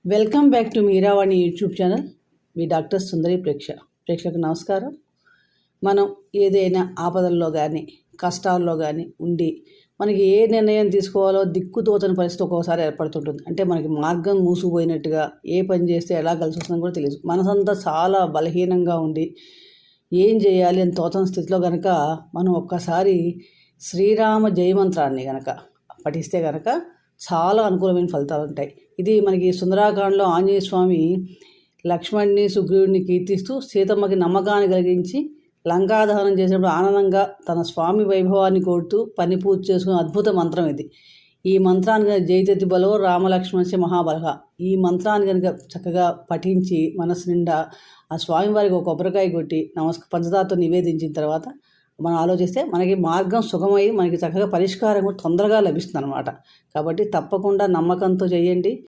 Welcome back to Meeravani YouTube channel. మీ doctor Sundari ప్రేక్షకులకు నమస్కారం. మనం ఏదైనా ఆపదల్లో కానీ కష్టాల్లో కానీ ఉండి మనకి ఏ నిర్ణయం తీసుకోవాలో దిక్కుతోచని పరిస్థితి ఒక్కోసారి ఏర్పడుతుంటుంది. అంటే మనకి మార్గం మూసుకుపోయినట్టుగా ఏ పని చేస్తే ఎలా కలిసి వస్తుందని కూడా తెలియదు. మనసంతా చాలా బలహీనంగా ఉండి ఏం చేయాలి అని తోచని స్థితిలో కనుక మనం ఒక్కసారి శ్రీరామ జయమంత్రాన్ని కనుక పఠిస్తే కనుక చాలా అనుకూలమైన ఫలితాలు ఉంటాయి. ఇది మనకి సుందరాకాండలో ఆంజనేయ స్వామి లక్ష్మణ్ణి సుగ్రీవుడిని కీర్తిస్తూ సీతమ్మకి నమ్మకాన్ని కలిగించి లంకాదహనం చేసినప్పుడు ఆనందంగా తన స్వామి వైభవాన్ని కోరుతూ పని పూర్తి చేసుకునే అద్భుత మంత్రం ఇది. ఈ మంత్రాన్ని జైతతి బలో రామలక్ష్మణస్య మహాబలహ, ఈ మంత్రాన్ని కనుక చక్కగా పఠించి మనసు నిండా ఆ స్వామివారికి ఒక కొబ్బరికాయ కొట్టి పంచదారతో నివేదించిన తర్వాత మనం ఆలోచిస్తే మనకి మార్గం సుగమై మనకి చక్కగా పరిష్కారం కూడా తొందరగా లభిస్తుంది అన్నమాట. కాబట్టి తప్పకుండా నమ్మకంతో చేయండి.